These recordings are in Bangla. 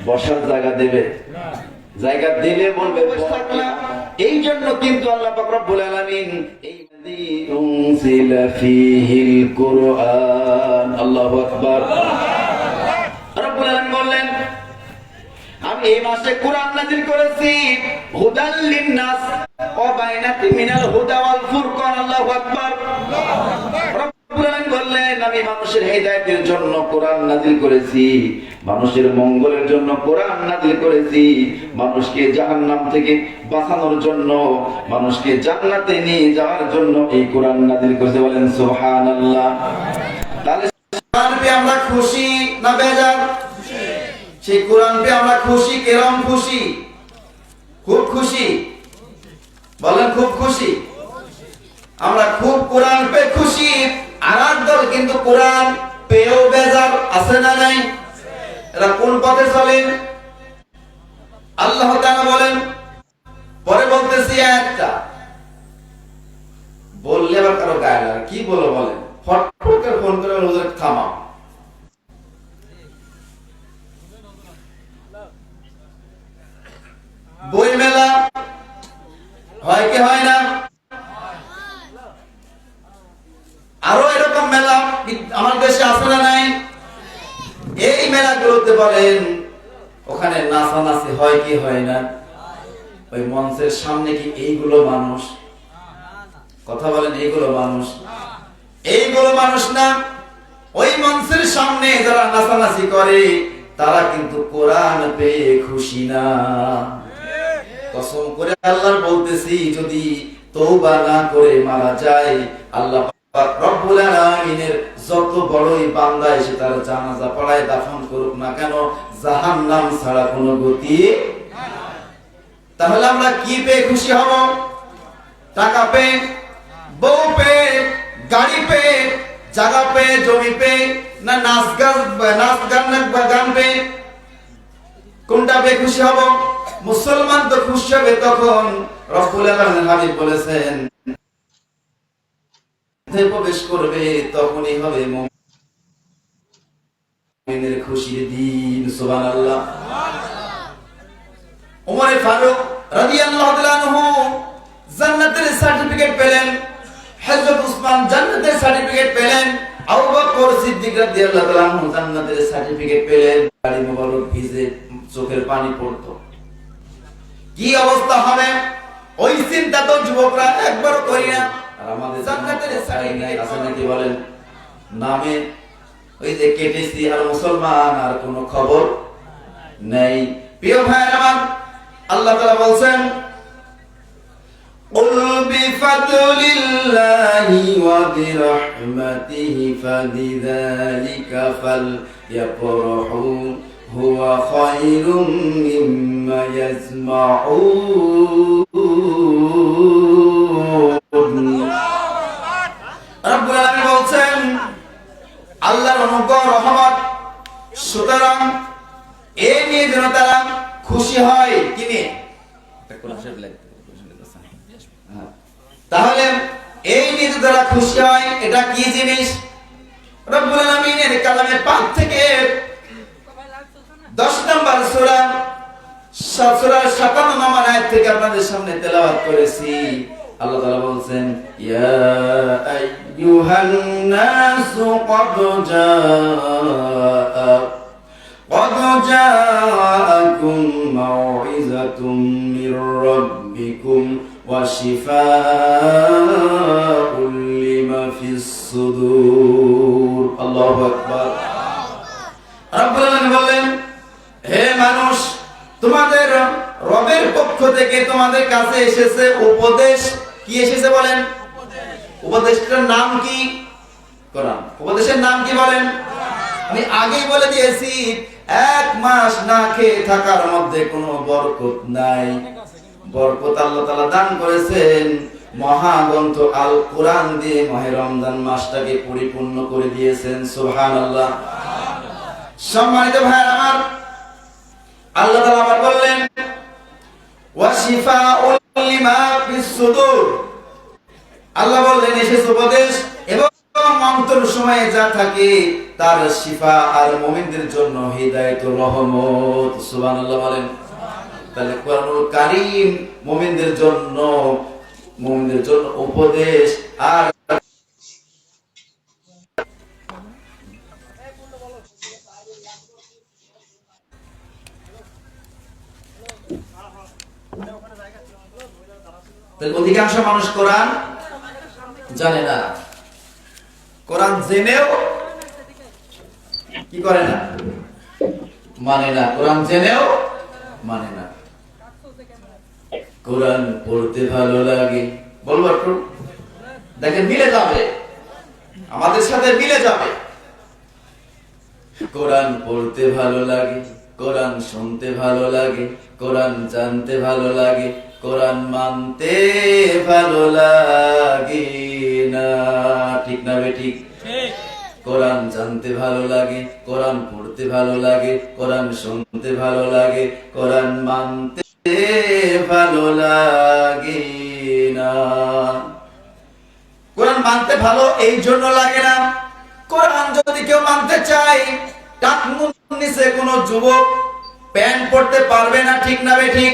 বসার জায়গা দেবে? জায়গা দিলে বলবে এই জন্য কিন্তু আল্লাহ পাক রব্বুল আলামিন এই উনজিলা ফীহিল কুরআন, আল্লাহু আকবার। রব্বুল আলামিন বললেন আমি এই মাসে কোরআন নাযিল করেছি হুদাল লিন-নাস ওয়া বাইনাতিন মিনাল হুদা ওয়াল ফুরকান, আল্লাহু আকবার। রব্বুল আলামিন বললেন আমি মানুষের হেদায়েতের জন্য কোরআন নাযিল করেছি, মানুষের মঙ্গলের জন্য কোরআন নাযিল করেছি, মানুষকে জাহান্নাম থেকে বাঁচানোর জন্য, মানুষকে জান্নাতে নিয়ে যাওয়ার জন্য এই কোরআন নাযিল করেছে। বলেন সুবহানাল্লাহ। তাহলে কোরআন পেয়ে আমরা খুশি না বেজার? সেই কোরআন পেয়ে আমরা খুশি, কেরম খুশি? খুব খুশি। বলেন খুব খুশি। আমরা খুব কোরআন পেয়ে খুশি। আর দল কিন্তু কোরআন পেয়েও বেজার, আছে না নাই? এরা কোন পথে চলেন? আল্লাহ তাআলা বলেন, পরে বলতেছি একটা বললে আবার কারো গায়ে লাগে, কি বলো বলেন, ফটফট করে ফোন করে ওদের থামাও। বই মেলা হয় কি হয় না? আরো এরকম মেলা আমার দেশে আছে না নাই? এই মেলাগুলোতে বলেন ওখানে নাচানাচি হয় কি হয় না? ওই মঞ্চের সামনে কি এইগুলো মানুষ? কথা বলেন, এইগুলো মানুষ? এইগুলো মানুষ না। ওই মঞ্চের সামনে যারা নাচানাচি করে তারা কিন্তু কোরআন পেয়ে খুশি না। কসম করে আল্লাহ বলতেছি, যদি তওবা না করে মারা যায়, আল্লাহ পাক রব্বুল আলামিনের যত বড়ই বান্দা এসে তার জানাজা পড়ায় দাফন করুক না কেন, জাহান্নাম ছাড়া কোনো গতি নাই। তাহলে আমরা কি পেয়ে খুশি হব? টাকা পেয়ে, বউ পেয়ে, গাড়ি পেয়ে, জায়গা পেয়ে, জমি পেয়ে, না নাচ গান পেয়ে? কোনটা পেয়ে খুশি হব? মুসলমান তো খুশি হবে তখন রব্বুল আলামিন হাবিব বলেছেন প্রবেশ করবে তখনই হবে মুমিনের খুশির দিন। সুবহানাল্লাহ। ওমর ফারুক রাদিয়াল্লাহু তাআলা আনহু জান্নাতের সার্টিফিকেট পেলেন, হযরত উসমান জান্নাতের সার্টিফিকেট পেলেন, আবু বকর সিদ্দিক রাদিয়াল্লাহু তাআলা আনহু জান্নাতের সার্টিফিকেট পেলেন। গাড়ি মোবারক ভিজে চোখের পানি পড়তো। কি অবস্থা হবে? ওই চিন্তা তো যুবকরা একবারও করি না। আর আমাদের জান্নাতের সার্টিফিকেট আছে নাকি বলেন? নামে ওই যে কেটেছি আর মুসলমান আর কোনো খবর নেই। প্রিয় ভাইরা আমার, আল্লাহ তাআলা বলছেন قُلْ بِفَضْلِ اللَّهِ وَبِرَحْمَتِهِ فَبِذَلِكَ فَلْيَفْرَحُوا هُوَ خَيْرٌ مِّمَّا يَجْمَعُونَ। রব্বুল আলামিন বলছেন আল্লাহর অনুগ্রহ রহমত, সুতরাং এই নিয়ে যেন তারা খুশি হয়। কি নিয়ে? তাহলে এই নিয়ে যারা খুশি হয় এটা কি জিনিস? রব্বুল আলামিনের কালামে পাক থেকে 10 নম্বর সূরা 57 নম্বর আয়াত থেকে আপনাদের সামনে তেলাওয়াত করেছি। আল্লাহ তাআলা বলছেন ইয়া আইয়ুহান নাসু قد جاءكم موعظة من ربكم وشفاء لما في الصدور। আল্লাহু আকবার। রব্বুল আলামিন বলেন হে মানুষ, তোমাদের রবের পক্ষ থেকে তোমাদের কাছে এসেছে উপদেশ। কি এসেছে বলেন? উপদেশটার নাম কি? কোরআন। উপদেশের নাম কি বলেন? আমি আগেই বলে দিয়েছি, 1 মাস না খেয়ে থাকার মধ্যে কোনো বরকত নাই। বরকত আল্লাহ তাআলা দান করেছেন মহাগ্রন্থ আল কোরআন দিয়ে। মাহে রমজান মাসটাকে পরিপূর্ণ করে দিয়েছেন। সুবহানাল্লাহ। সম্মানিত ভাইরা আমার, আল্লাহ তাআলা আবার বললেন ওয়াশিফাউল লিমা ফিস সুদূর। আল্লাহ বললেন এসেছে উপদেশ এবং অন্তর কোন সময়ে যা থাকে তার শিফা, আর মুমিনদের জন্য হিদায়াতুর রহমত। সুবহানাল্লাহ বলেন। তাহলে কোরআনুল কারীম মুমিনদের জন্য উপদেশ। আর অধিকাংশ মানুষ কোরআন জানে না, কোরআন জেনেও কি করে না, মানে না। কোরআন জেনেও মানে না। কোরআন পড়তে ভালো লাগে, বলবো একটু দেখেন, মিলে যাবে, আমাদের সাথে মিলে যাবে। কোরআন পড়তে ভালো লাগে, কোরআন শুনতে ভালো লাগে, কোরআন জানতে ভালো লাগে, কোরআন মানতে ভালো লাগে না। ঠিক না বেঠিক? কোরআন জানতে ভালো লাগে, কোরআন পড়তে ভালো লাগে, কোরআন শুনতে ভালো লাগে, কোরআন মানতে ভালো লাগে না। কোরআন মানতে ভালো এই জন্য লাগে না, কোরআন যদি কেউ মানতে চায়, টাকনুর নিচে কোন যুবক প্যান্ট পড়তে পারবে না। ঠিক না বেঠিক?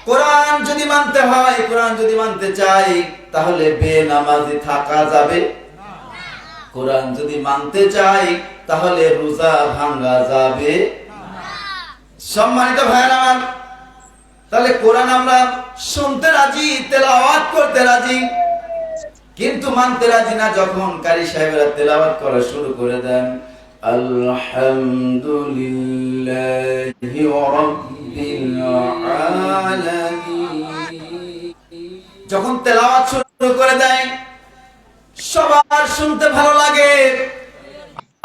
কোরআন যদি মানতে হয়, কোরআন যদি মানতে চাই, তাহলে বেনামাজি থাকা যাবে। কোরআন যদি মানতে চাই, তাহলে রোজা ভাঙা যাবে। সম্মানিত ভাইরা আমার, তাহলে কোরআন আমরা শুনতে রাজি, তেলাওয়াত করতে রাজি, কিন্তু মানতে রাজি না। যখন কারি সাহেবরা তেলাওয়াত করা শুরু করে দেন, আলহামদুলিল্লাহি রাব্বিল আলামিন, যখন তেলাওয়াত শুরু করে দেয়, সবার শুনতে ভালো লাগে।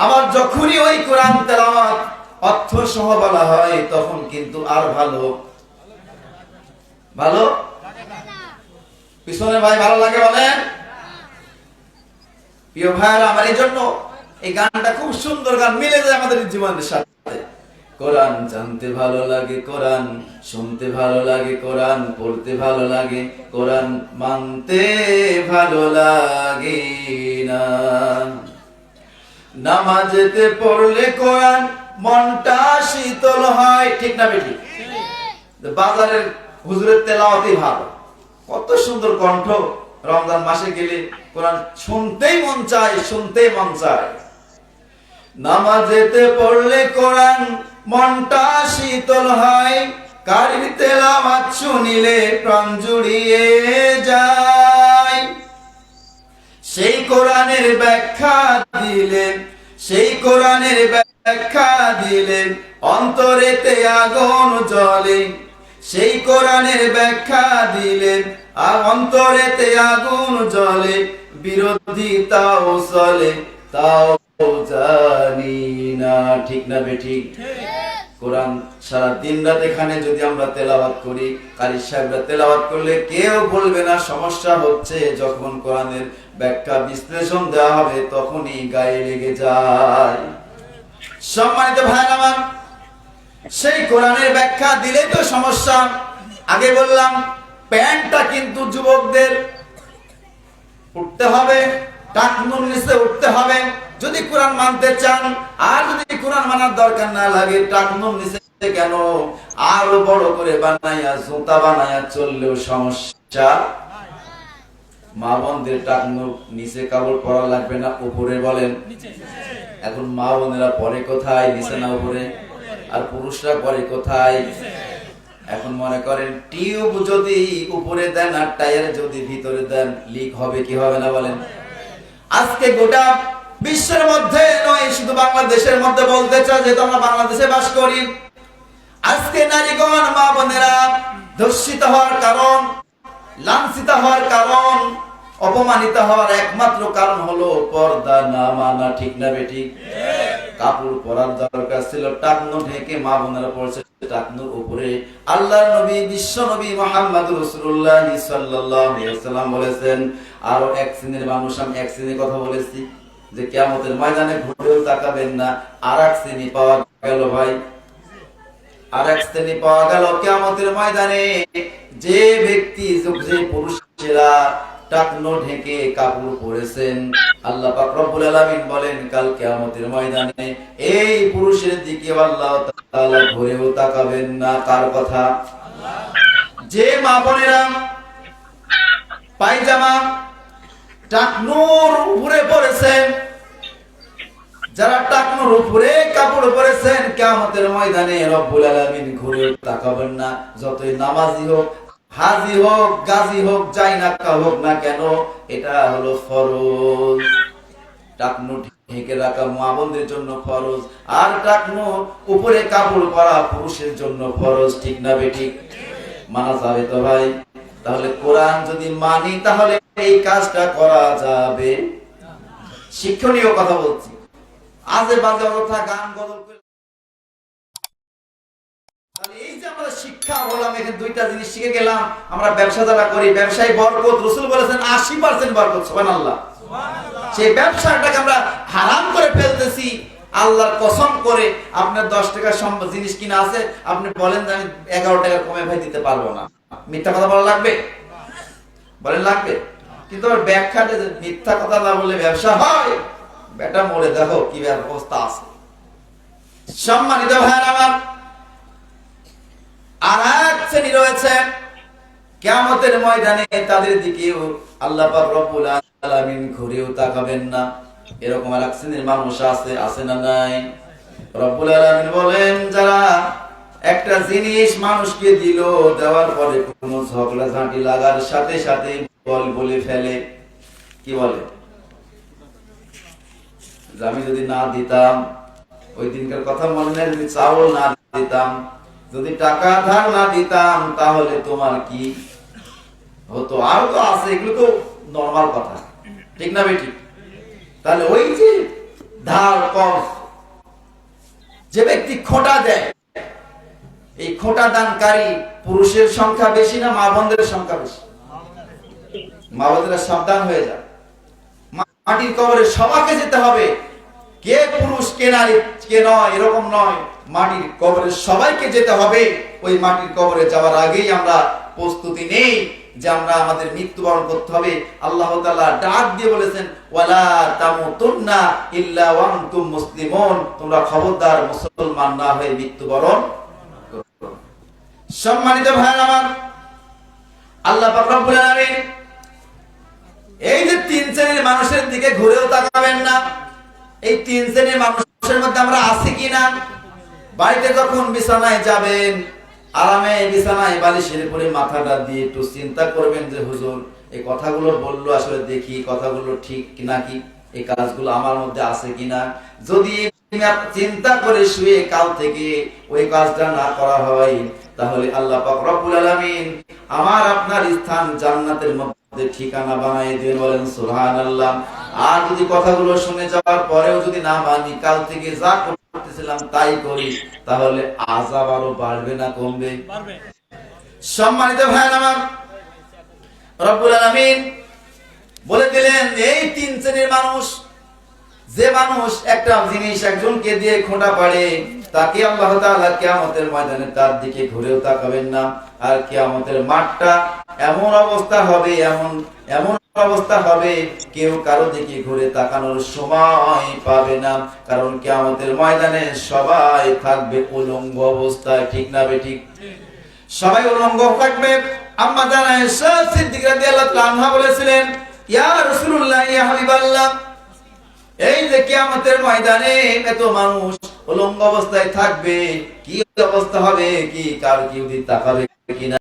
আবার যখনই ওই কোরআন তেলাওয়াত অর্থ সহ বলা হয়, তখন কিন্তু আর ভালো পিছনে ভাই ভালো লাগে বলেন। প্রিয় ভাইরা আমার, এই জন্য এই গানটা খুব সুন্দর গান, মিলে যায় আমাদের জীবনের সাথে। কোরআন জানতে ভালো লাগে, কোরআন শুনতে ভালো লাগে, কোরআন পড়তে ভালো লাগে, কোরআন মানতে ভালো লাগে না। নামাজেতে পড়লে কোরআন মনটা শীতল হয়। ঠিক না বেটি? বাজারের হুজুরের তেলাওয়াতই ভালো, কত সুন্দর কণ্ঠ। রমজান মাসে গেলে কোরআন শুনতেই মন চায়, শুনতেই মন চায়। নামাজেতে পড়লে কোরআন মনটা শীতল হয়, কারির তেলাওয়াত শুনিলে প্রাণ জুড়িয়ে যায়। সেই কোরআনের ব্যাখ্যা দিলে, সেই কোরআনের ব্যাখ্যা দিলে অন্তরেতে আগুন জ্বলে। সেই কোরআনের ব্যাখ্যা দিলে অন্তরেতে আগুন জ্বলে, বিরোধিতাও চলে তাও জানি না। ঠিক না বেঠিক? কোরআন সারা দিন রাত এখানে যদি আমরা তেলাওয়াত করি, কারি সাহেবরা তেলাওয়াত করলে কেউ বলবে না সমস্যা হচ্ছে। যখন কোরআনের ব্যাখ্যা বিশ্লেষণ দেওয়া হবে, তখনই গায়ে লেগে যায়। সম্মানিত ভাইরা আমার, সেই কোরআনের ব্যাখ্যা দিলে তো সমস্যা। আগে বললাম, প্যান্টটা কিন্তু যুবকদের উঠতে হবে, টাকনুর নিচে উঠতে হবে যদি কোরআন মানতে চান। আর যদি কোরআন মানার দরকার না লাগে, টাকনুর নিচে কেন, আরো বড় করে বানাইয়া জুতা বানাইয়া চললেও সমস্যা। মা বোনদের টাকনুর নিচে কাপড় পরা লাগবে না, উপরে বলেন। এখন মা বোনেরা পরে কোথায়? নিচে না উপরে? আর পুরুষরা পরে কোথায়? এখন মনে করেন টিউব যদি উপরে দেন আর টায়ার যদি ভিতরে দেন, লিক হবে কি হবে না বলেন? আজকে গোটা বিশ্বের মধ্যে নয়, শুধু বাংলাদেশের মধ্যে বলতে চাই, যেহেতু আমরা বাংলাদেশে বাস করি, আজকে নারীগণ, মা বোনেরা ধর্ষিত হওয়ার কারণ, লাঞ্ছিত হওয়ার কারণ, অপমানিত হওয়ার একমাত্র কারণ হলো পর্দা না মানা। ঠিক না বেঠিক? কাপড় পরার দরকার ছিল, টাকনু ঢেকে মা বোনেরা পড়ছে টাকনুর উপরে। আল্লাহর নবী, বিশ্ব নবী মুহাম্মদুর রাসূলুল্লাহ সাল্লাল্লাহু আলাইহি ওয়াসাল্লাম বলেছেন, আরো এক শ্রেণীর মানুষ, আমি এক শ্রেণীর কথা বলেছি, যে কিয়ামতের ময়দানে ঘুরেও তাকাবেন না। আর এক শ্রেণী পাওয়া গেল ভাই, আর এক শ্রেণী পাওয়া গেল কিয়ামতের ময়দানে, যে ব্যক্তি, যে পুরুষেরা টাকনো ঢেকে কাপড় পরেছেন, আল্লাহ পাক রব্বুল আলামিন বলেন কাল কিয়ামতের ময়দানে এই পুরুষের দিকে আল্লাহ তাআলা ঘুরেও তাকাবেন না। কার কথা? যে মা বোনেরা পায়জামা টাকনোর উপরে পরেছেন, যারা টাকনোর উপরে কাপড় পরেছেন, কিয়ামতের ময়দানে রব্বুল আলামিন ঘুরে তাকাবেন না। যতই নামাজি হোক, হাজি হোক, গাজী হোক, যাই না হোক না কেন, এটা হলো ফরজ। টাকনো ঢেকে রাখা মা বোনদের জন্য ফরজ, আর টাকনো উপরে কাপড় পরা পুরুষের জন্য ফরজ। ঠিক না বেঠিক? মানা যাবে তো ভাই? তাহলে কোরআন যদি মানি তাহলে এই কাজটা করা যাবে। শিক্ষণীয় কথা বলছি, আজে বাজে অযথা গান গজল করে। তাহলে এই যে আমরা শিক্ষা হলাম, এখানে দুইটা জিনিস শিখে গেলাম। আমরা ব্যবসা যারা করি, ব্যবসায় বরকত, রাসূল বলেছেন 80% বরকত। সুবহানাল্লাহ। সেই ব্যবসাটাকে আমরা হারাম করে ফেলতেছি। আল্লাহর কসম করে আপনার 10 টাকার জিনিস কিনা আছে, আপনি বলেন যে আমি 11 টাকা কমে ভাই দিতে পারবো না। মিথ্যা কথা বলা লাগবে? বলেন লাগবে? কিন্তু আর ব্যাখ্যাটা মিথ্যা কথা না বললে ব্যবসা হয়? বেটা মরে দেখো কি অবস্থা আছে। সম্মানিত ভাইরা আমার, আর এক শ্রেণী রয়েছে কিয়ামতের ময়দানে, তাদের দিকেও আল্লাহ পাক রব্বুল আলামিন ঘুরেও তাকাবেন না। এরকম আর এক শ্রেণীর মানুষ আছে, আছে না নাই? রব্বুল আলামিন বলেন যারা একটা জিনিস মানুষকে দিল, দেওয়ার পরে কোনো ঝগড়া ঝাঁটি লাগার সাথে সাথে বলে ফেলে, কি বলে? আমি যদি না দিতাম, ওই দিনকার কথা মনে নেই, যদি চাউল না দিতাম, যদি টাকা ধার না দিতাম, তাহলে তোমার কি হতো? আরো তো আছে, এগুলো তো নরমাল কথা। ঠিক না বেটি? তাহলে ওই যে ধার কর্জ, যে ব্যক্তি খোঁটা দেয়, এই খোঁটা দানকারী পুরুষের সংখ্যা বেশি না মা বোনদের সংখ্যা বেশি? মা বোনেরা সাবধান হয়ে যায়। মাটির কবরে সবাইকে যেতে হবে, কে পুরুষ কে নারী কে নয় এরকম নয়, মাটির কবরে সবাইকে যেতে হবে। ওই মাটির কবরে যাওয়ার আগেই আমরা প্রস্তুতি নেই যে আমরা আমাদের মৃত্যুবরণ করতে হবে। আল্লাহ তাআলা ডাক দিয়ে বলেছেন ওয়ালা তামুতুন্না ইল্লা ওয়া আনতুম মুসলিমুন, তোমরা খবরদার মুসলমান না হয়ে মৃত্যুবরণ করো। সম্মানিত ভাইরা আমার, আল্লাহ পাক রব্বুল আলামিন এই যে 3 শ্রেণীর মানুষের দিকে ঘুরেও তাকাবেন না, এই 3 শ্রেণীর মানুষের মধ্যে আমরা আছি কিনা? বাড়িতে যখন বিছানায় যাবেন, আরামে বিছানায় বালিশের উপরে মাথাটা দিয়ে একটু চিন্তা করবেন যে হুজুর এই কথাগুলো বললো, আসলে দেখি কথাগুলো ঠিক নাকি, এই কাজগুলো আমার মধ্যে আছে কিনা। যদি চিন্তা করে শুয়ে কাল থেকে ওই কাজটা না করা হয়, তাহলে আল্লাহ পাক রব্বুল আলামিন আমার আপনার স্থান জান্নাতের মধ্যে ঠিকানা বানিয়ে দিবেন। বলেন সুবহানাল্লাহ। আর যদি কথাগুলো শুনে যাওয়ার পরেও যদি না মানি, কাল থেকে যা করতেছিলাম তাই করি, তাহলে আযাব আরো বাড়বে না কমবে? সম্মানিত ভাইরা আমার, রব্বুল আলামিন বলে দিলেন এই 3 শ্রেণীর মানুষ, যে মানুষ একটা জিনিস একজনকে দিয়ে খোঁটা পাড়ে, তাকে আল্লাহ তাআলা কিয়ামতের ময়দানে তার দিকে ঘুরেও তাকাবেন না। আর কিয়ামতের মাঠটা এমন অবস্থা হবে, এমন অবস্থা হবে, কেউ কারো দিকে ঘুরে তাকানোর সময় পাবে না। কারণ কিয়ামতের ময়দানে সবাই থাকবে উলঙ্গ অবস্থায়। ঠিক না বেঠিক? সবাই উলঙ্গ থাকবে। আম্মা জানা আয়েশা সিদ্দিকা রাদিয়াল্লাহু তাআলা আনহা বলেছিলেন, ইয়া রাসূলুল্লাহ, ইয়া হাবিবাল্লাহ, এই যে কিয়ামতের ময়দানে এত মানুষ উলঙ্গ অবস্থায় থাকবে, কি অবস্থা হবে, কি কার কি তাকাবে কিনা?